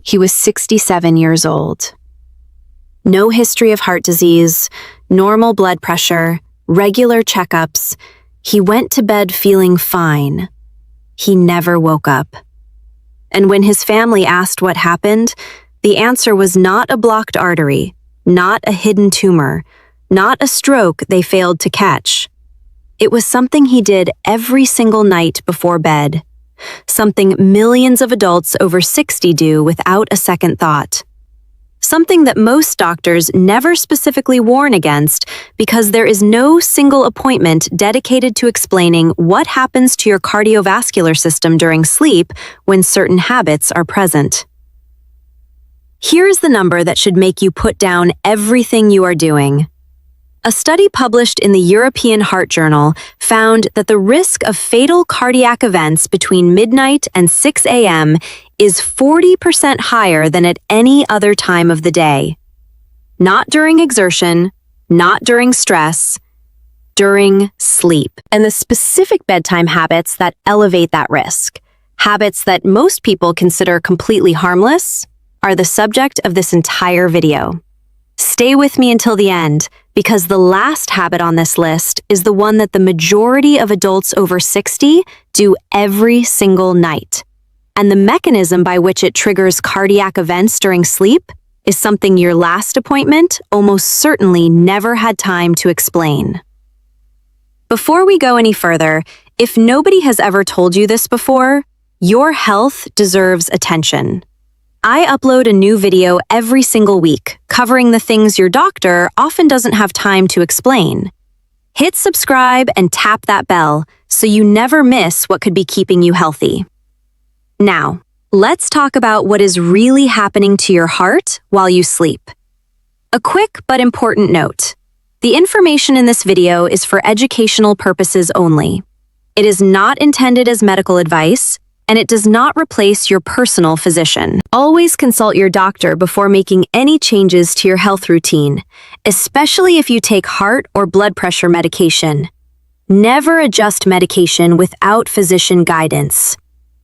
He was 67 years old. No history of heart disease, normal blood pressure, regular checkups. He went to bed feeling fine. He never woke up. And when his family asked what happened, the answer was not a blocked artery, not a hidden tumor, not a stroke they failed to catch. It was something he did every single night before bed, something millions of adults over 60 do without a second thought. Something that most doctors never specifically warn against because there is no single appointment dedicated to explaining what happens to your cardiovascular system during sleep when certain habits are present. Here's the number that should make you put down everything you are doing. A study published in the European Heart Journal found that the risk of fatal cardiac events between midnight and 6 a.m. is 40% higher than at any other time of the day. Not during exertion, not during stress, during sleep. And the specific bedtime habits that elevate that risk, habits that most people consider completely harmless, are the subject of this entire video. Stay with me until the end, because the last habit on this list is the one that the majority of adults over 60 do every single night. And the mechanism by which it triggers cardiac events during sleep is something your last appointment almost certainly never had time to explain. Before we go any further, if nobody has ever told you this before, your health deserves attention. I upload a new video every single week, covering the things your doctor often doesn't have time to explain. Hit subscribe and tap that bell so you never miss what could be keeping you healthy. Now, let's talk about what is really happening to your heart while you sleep. A quick but important note. The information in this video is for educational purposes only. It is not intended as medical advice, and it does not replace your personal physician. Always consult your doctor before making any changes to your health routine, especially if you take heart or blood pressure medication. Never adjust medication without physician guidance.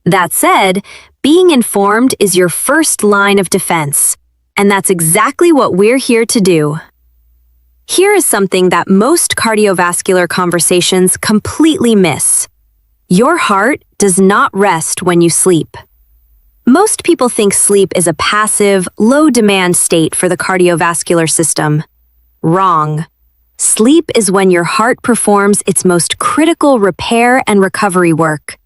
That said, being informed is your first line of defense, and that's exactly what we're here to do. Here is something that most cardiovascular conversations completely miss. Your heart does not rest when you sleep. Most people think sleep is a passive, low-demand state for the cardiovascular system. Wrong. Sleep is when your heart performs its most critical repair and recovery work.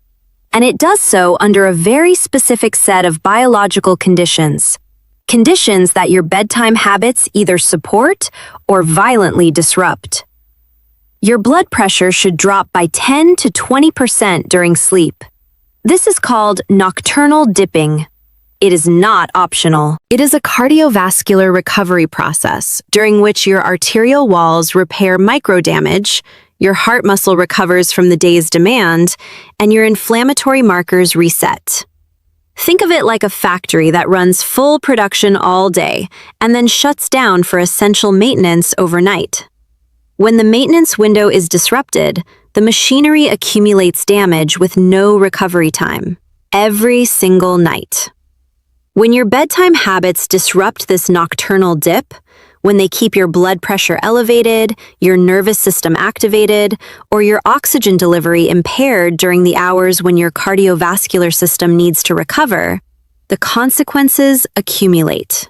And it does so under a very specific set of biological conditions. Conditions that your bedtime habits either support or violently disrupt. Your blood pressure should drop by 10 to 20% during sleep. This is called nocturnal dipping. It is not optional. It is a cardiovascular recovery process during which your arterial walls repair microdamage, your heart muscle recovers from the day's demand, and your inflammatory markers reset. Think of it like a factory that runs full production all day and then shuts down for essential maintenance overnight. When the maintenance window is disrupted, the machinery accumulates damage with no recovery time, every single night. When your bedtime habits disrupt this nocturnal dip, when they keep your blood pressure elevated, your nervous system activated, or your oxygen delivery impaired during the hours when your cardiovascular system needs to recover, the consequences accumulate.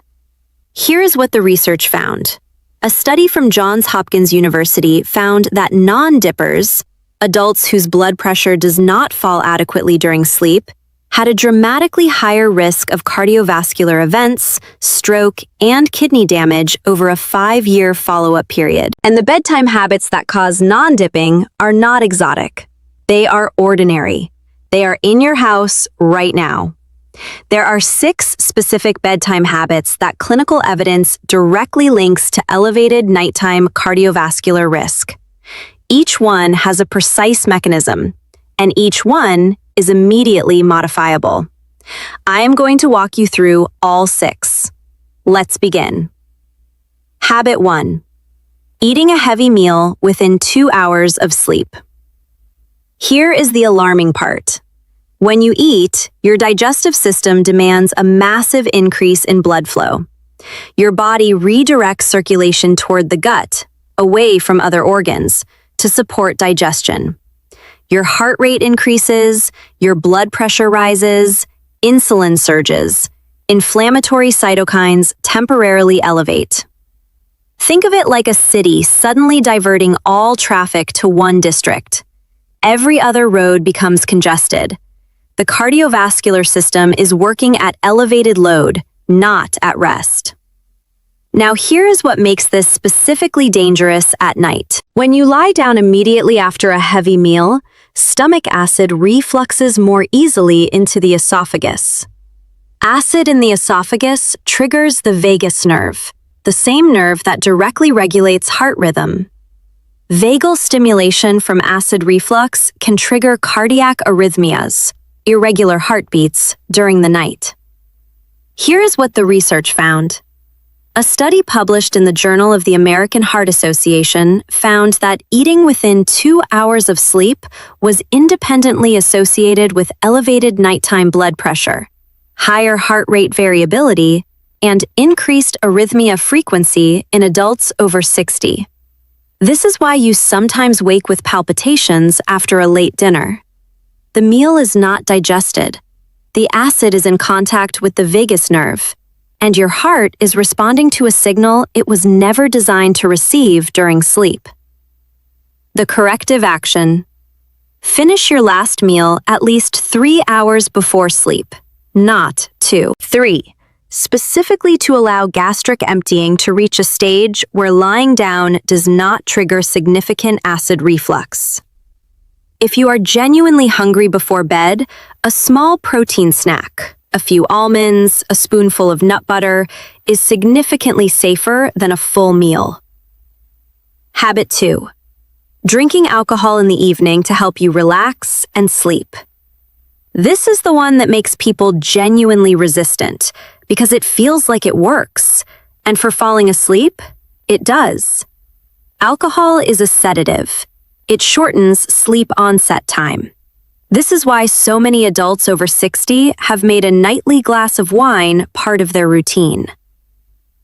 Here's what the research found. A study from Johns Hopkins University found that non-dippers, adults whose blood pressure does not fall adequately during sleep, had a dramatically higher risk of cardiovascular events, stroke, and kidney damage over a 5-year follow-up period. And the bedtime habits that cause non-dipping are not exotic. They are ordinary. They are in your house right now. There are 6 specific bedtime habits that clinical evidence directly links to elevated nighttime cardiovascular risk. Each one has a precise mechanism, and each one is immediately modifiable. I am going to walk you through all 6. Let's begin. Habit 1. Eating a heavy meal within 2 hours of sleep. Here is the alarming part. When you eat, your digestive system demands a massive increase in blood flow. Your body redirects circulation toward the gut, away from other organs, to support digestion. Your heart rate increases, your blood pressure rises, insulin surges, inflammatory cytokines temporarily elevate. Think of it like a city suddenly diverting all traffic to one district. Every other road becomes congested. The cardiovascular system is working at elevated load, not at rest. Now here is what makes this specifically dangerous at night. When you lie down immediately after a heavy meal, stomach acid refluxes more easily into the esophagus. Acid in the esophagus triggers the vagus nerve, the same nerve that directly regulates heart rhythm. Vagal stimulation from acid reflux can trigger cardiac arrhythmias, irregular heartbeats, during the night. Here is what the research found. A study published in the Journal of the American Heart Association found that eating within 2 hours of sleep was independently associated with elevated nighttime blood pressure, higher heart rate variability, and increased arrhythmia frequency in adults over 60. This is why you sometimes wake with palpitations after a late dinner. The meal is not digested. The acid is in contact with the vagus nerve, and your heart is responding to a signal it was never designed to receive during sleep. The corrective action. Finish your last meal at least 3 hours before sleep, not 2. 3. Specifically to allow gastric emptying to reach a stage where lying down does not trigger significant acid reflux. If you are genuinely hungry before bed, a small protein snack, a few almonds, a spoonful of nut butter, is significantly safer than a full meal. Habit 2. Drinking alcohol in the evening to help you relax and sleep. This is the one that makes people genuinely resistant because it feels like it works, and for falling asleep, it does. Alcohol is a sedative. It shortens sleep onset time. This is why so many adults over 60 have made a nightly glass of wine part of their routine.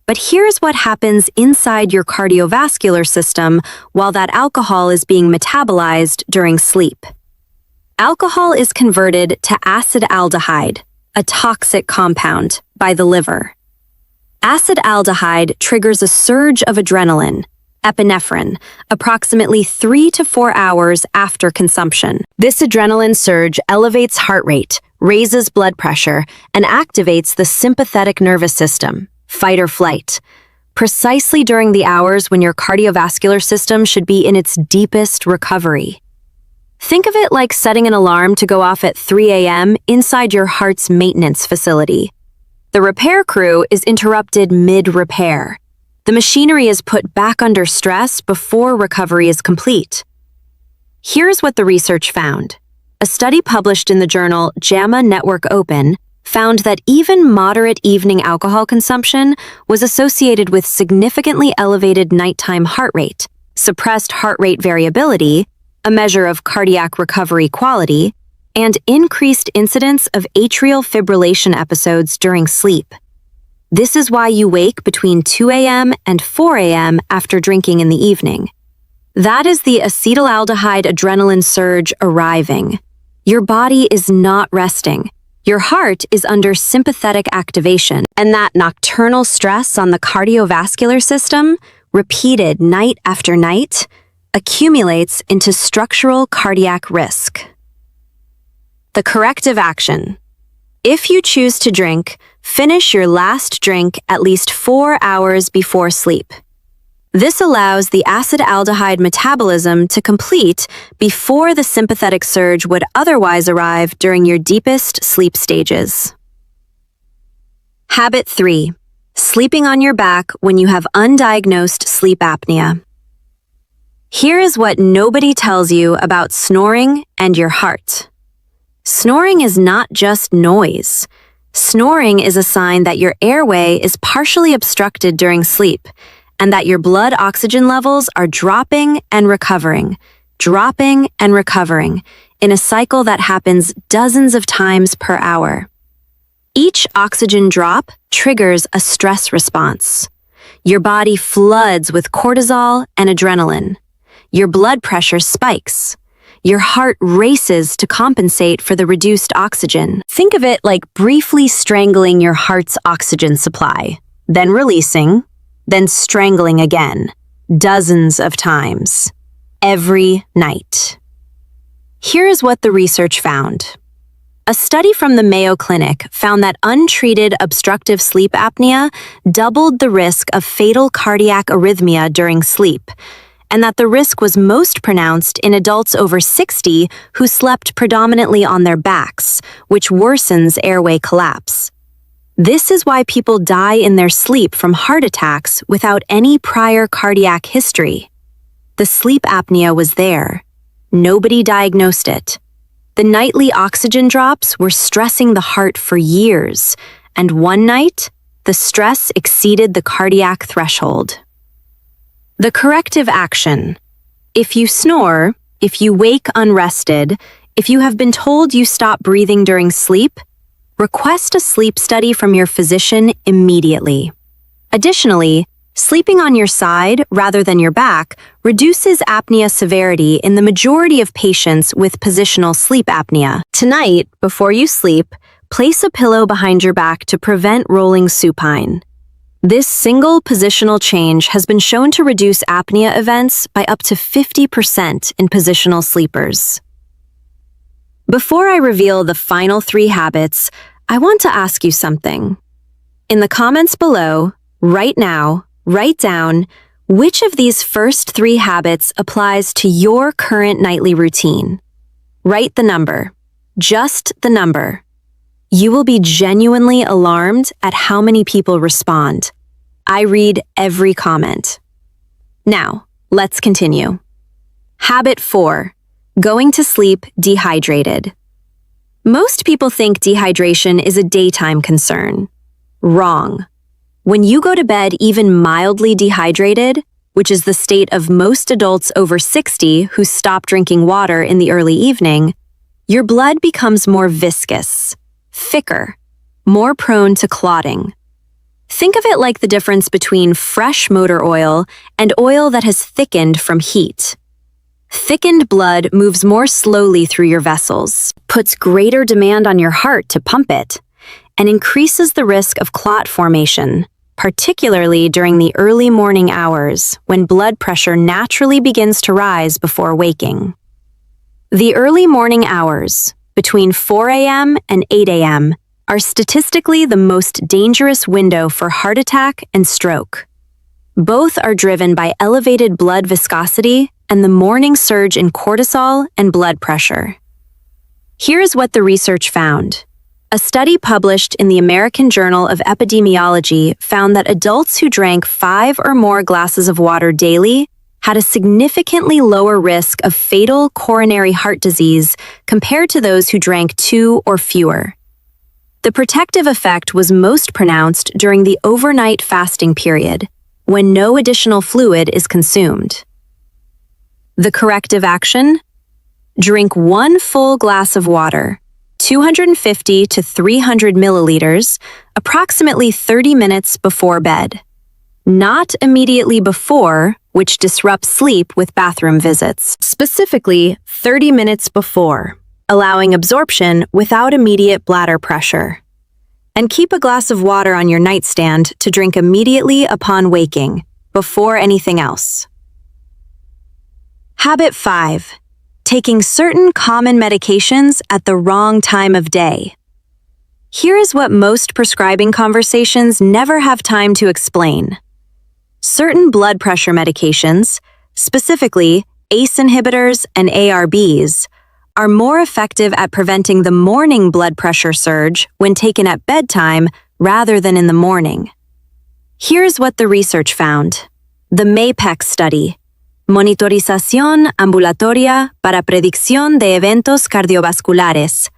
But here's what happens inside your cardiovascular system while that alcohol is being metabolized during sleep. Alcohol is converted to acetaldehyde, a toxic compound, by the liver. Acetaldehyde triggers a surge of adrenaline, epinephrine, approximately 3 to 4 hours after consumption. This adrenaline surge elevates heart rate, raises blood pressure, and activates the sympathetic nervous system, fight or flight, precisely during the hours when your cardiovascular system should be in its deepest recovery. Think of it like setting an alarm to go off at 3 a.m. inside your heart's maintenance facility. The repair crew is interrupted mid-repair. The machinery is put back under stress before recovery is complete. Here's what the research found. A study published in the journal JAMA Network Open found that even moderate evening alcohol consumption was associated with significantly elevated nighttime heart rate, suppressed heart rate variability, a measure of cardiac recovery quality, and increased incidence of atrial fibrillation episodes during sleep. This is why you wake between 2 a.m. and 4 a.m. after drinking in the evening. That is the acetaldehyde adrenaline surge arriving. Your body is not resting. Your heart is under sympathetic activation, and that nocturnal stress on the cardiovascular system, repeated night after night, accumulates into structural cardiac risk. The corrective action. If you choose to drink, finish your last drink at least 4 hours before sleep. This allows the acetaldehyde metabolism to complete before the sympathetic surge would otherwise arrive during your deepest sleep stages. Habit 3. Sleeping on your back when you have undiagnosed sleep apnea. Here is what nobody tells you about snoring and your heart. Snoring is not just noise. Snoring is a sign that your airway is partially obstructed during sleep and that your blood oxygen levels are dropping and recovering in a cycle that happens dozens of times per hour. Each oxygen drop triggers a stress response. Your body floods with cortisol and adrenaline. Your blood pressure spikes. Your heart races to compensate for the reduced oxygen. Think of it like briefly strangling your heart's oxygen supply, then releasing, then strangling again, dozens of times, every night. Here is what the research found. A study from the Mayo Clinic found that untreated obstructive sleep apnea doubled the risk of fatal cardiac arrhythmia during sleep, and that the risk was most pronounced in adults over 60 who slept predominantly on their backs, which worsens airway collapse. This is why people die in their sleep from heart attacks without any prior cardiac history. The sleep apnea was there. Nobody diagnosed it. The nightly oxygen drops were stressing the heart for years, and one night, the stress exceeded the cardiac threshold. The corrective action. If you snore, if you wake unrested, if you have been told you stop breathing during sleep, request a sleep study from your physician immediately. Additionally, sleeping on your side rather than your back reduces apnea severity in the majority of patients with positional sleep apnea. Tonight, before you sleep, place a pillow behind your back to prevent rolling supine. This single positional change has been shown to reduce apnea events by up to 50% in positional sleepers. Before I reveal the final 3 habits, I want to ask you something. In the comments below, right now, write down which of these first 3 habits applies to your current nightly routine. Write the number, just the number. You will be genuinely alarmed at how many people respond. I read every comment. Now, let's continue. Habit 4, going to sleep dehydrated. Most people think dehydration is a daytime concern. Wrong. When you go to bed even mildly dehydrated, which is the state of most adults over 60 who stop drinking water in the early evening, your blood becomes more viscous, thicker, more prone to clotting. Think of it like the difference between fresh motor oil and oil that has thickened from heat. Thickened blood moves more slowly through your vessels, puts greater demand on your heart to pump it, and increases the risk of clot formation, particularly during the early morning hours when blood pressure naturally begins to rise before waking. The early morning hours, between 4 a.m. and 8 a.m., are statistically the most dangerous window for heart attack and stroke. Both are driven by elevated blood viscosity and the morning surge in cortisol and blood pressure. Here is what the research found. A study published in the American Journal of Epidemiology found that adults who drank 5 or more glasses of water daily had a significantly lower risk of fatal coronary heart disease compared to those who drank 2 or fewer. The protective effect was most pronounced during the overnight fasting period, when no additional fluid is consumed. The corrective action? Drink 1 full glass of water, 250 to 300 milliliters, approximately 30 minutes before bed. Not immediately before, which disrupts sleep with bathroom visits. Specifically, 30 minutes before, allowing absorption without immediate bladder pressure. And keep a glass of water on your nightstand to drink immediately upon waking, before anything else. Habit 5. Taking certain common medications at the wrong time of day. Here is what most prescribing conversations never have time to explain. Certain blood pressure medications, specifically ACE inhibitors and ARBs, are more effective at preventing the morning blood pressure surge when taken at bedtime rather than in the morning. Here's what the research found. The MAPEX study, Monitorización Ambulatoria para Predicción de Eventos Cardiovasculares,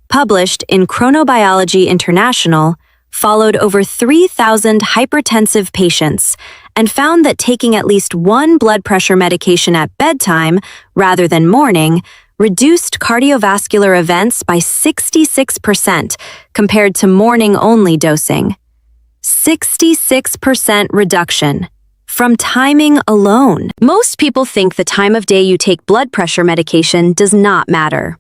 published in Chronobiology International, followed over 3,000 hypertensive patients and found that taking at least 1 blood pressure medication at bedtime rather than morning reduced cardiovascular events by 66% compared to morning-only dosing. 66% reduction from timing alone. Most people think the time of day you take blood pressure medication does not matter.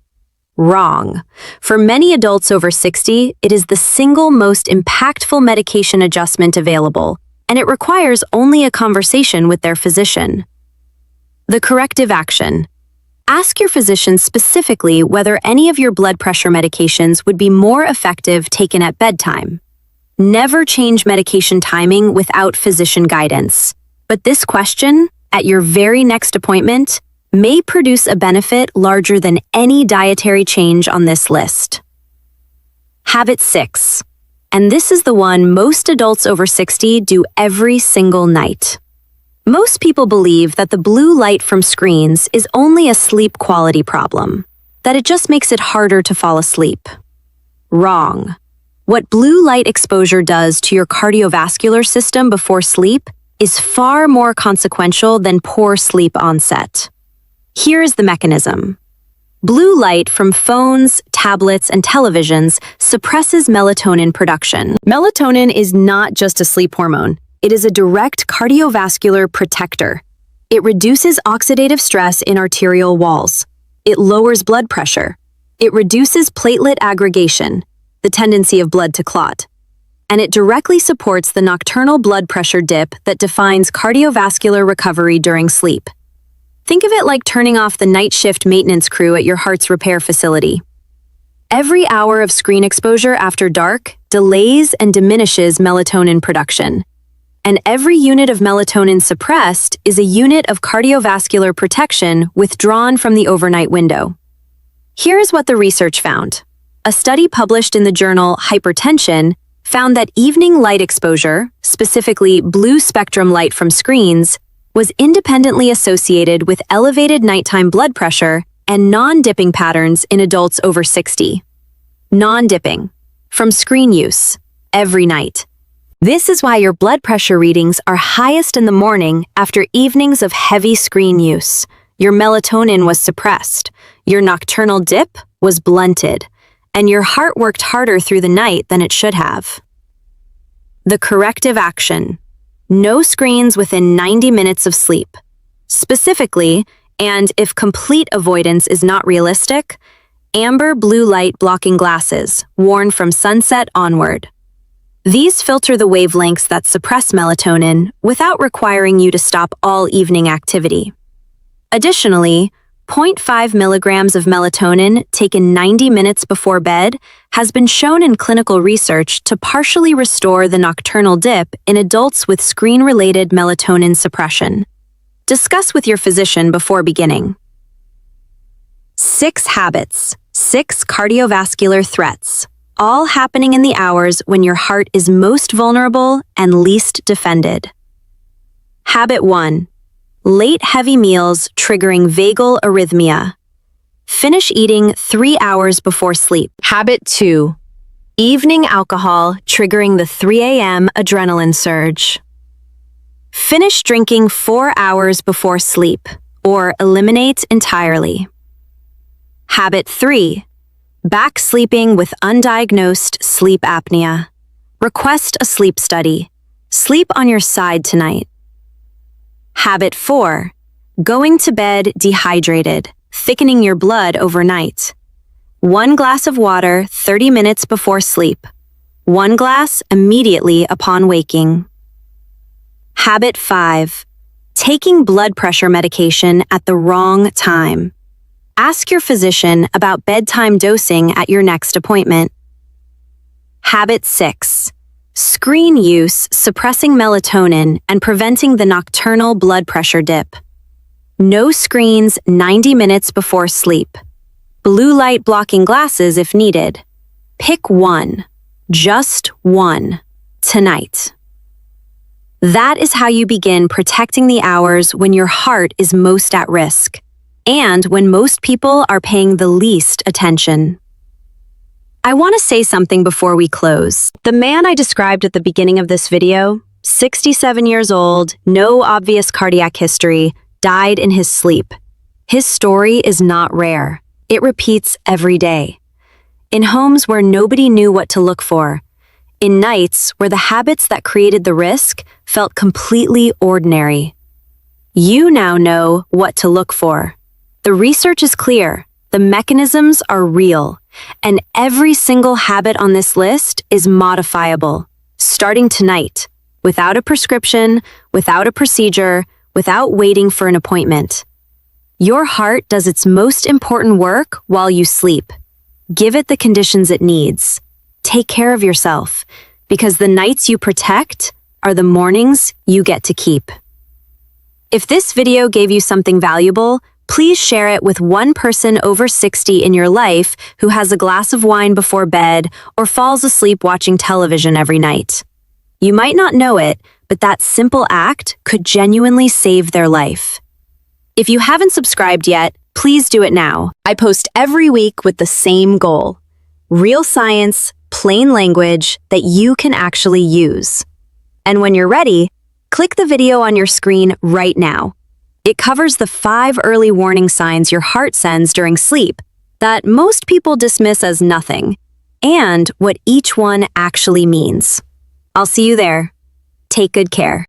Wrong. For many adults over 60, it is the single most impactful medication adjustment available, and it requires only a conversation with their physician. The corrective action. Ask your physician specifically whether any of your blood pressure medications would be more effective taken at bedtime. Never change medication timing without physician guidance. But this question, at your very next appointment, may produce a benefit larger than any dietary change on this list. Habit 6. And this is the one most adults over 60 do every single night. Most people believe that the blue light from screens is only a sleep quality problem, that it just makes it harder to fall asleep. Wrong. What blue light exposure does to your cardiovascular system before sleep is far more consequential than poor sleep onset. Here is the mechanism. Blue light from phones, tablets, and televisions suppresses melatonin production. Melatonin is not just a sleep hormone. It is a direct cardiovascular protector. It reduces oxidative stress in arterial walls. It lowers blood pressure. It reduces platelet aggregation, the tendency of blood to clot. And it directly supports the nocturnal blood pressure dip that defines cardiovascular recovery during sleep. Think of it like turning off the night shift maintenance crew at your heart's repair facility. Every hour of screen exposure after dark delays and diminishes melatonin production. And every unit of melatonin suppressed is a unit of cardiovascular protection withdrawn from the overnight window. Here is what the research found. A study published in the journal Hypertension found that evening light exposure, specifically blue spectrum light from screens, was independently associated with elevated nighttime blood pressure and non-dipping patterns in adults over 60. Non-dipping, from screen use, every night. This is why your blood pressure readings are highest in the morning after evenings of heavy screen use. Your melatonin was suppressed, your nocturnal dip was blunted, and your heart worked harder through the night than it should have. The corrective action. No screens within 90 minutes of sleep. Specifically, and if complete avoidance is not realistic, amber blue light blocking glasses, worn from sunset onward. These filter the wavelengths that suppress melatonin without requiring you to stop all evening activity. Additionally, 0.5 milligrams of melatonin taken 90 minutes before bed has been shown in clinical research to partially restore the nocturnal dip in adults with screen-related melatonin suppression. Discuss with your physician before beginning. 6 habits, 6 cardiovascular threats, all happening in the hours when your heart is most vulnerable and least defended. Habit 1. Late heavy meals triggering vagal arrhythmia. Finish eating 3 hours before sleep. Habit 2. Evening alcohol triggering the 3 a.m. adrenaline surge. Finish drinking 4 hours before sleep, or eliminate entirely. Habit 3. Back sleeping with undiagnosed sleep apnea. Request a sleep study. Sleep on your side tonight. Habit 4. Going to bed dehydrated, thickening your blood overnight. 1 glass of water 30 minutes before sleep. 1 glass immediately upon waking. Habit 5. Taking blood pressure medication at the wrong time. Ask your physician about bedtime dosing at your next appointment. Habit 6. Screen use suppressing melatonin and preventing the nocturnal blood pressure dip. No screens 90 minutes before sleep. Blue light blocking glasses if needed. Pick one, just one, tonight. That is how you begin protecting the hours when your heart is most at risk, and when most people are paying the least attention. I want to say something before we close. The man I described at the beginning of this video, 67 years old, no obvious cardiac history, died in his sleep. His story is not rare. It repeats every day. In homes where nobody knew what to look for. In nights where the habits that created the risk felt completely ordinary. You now know what to look for. The research is clear, the mechanisms are real, and every single habit on this list is modifiable, starting tonight, without a prescription, without a procedure, without waiting for an appointment. Your heart does its most important work while you sleep. Give it the conditions it needs. Take care of yourself, because the nights you protect are the mornings you get to keep. If this video gave you something valuable, please share it with one person over 60 in your life who has a glass of wine before bed or falls asleep watching television every night. You might not know it, but that simple act could genuinely save their life. If you haven't subscribed yet, please do it now. I post every week with the same goal: real science, plain language that you can actually use. And when you're ready, click the video on your screen right now. It covers the 5 early warning signs your heart sends during sleep that most people dismiss as nothing, and what each one actually means. I'll see you there. Take good care.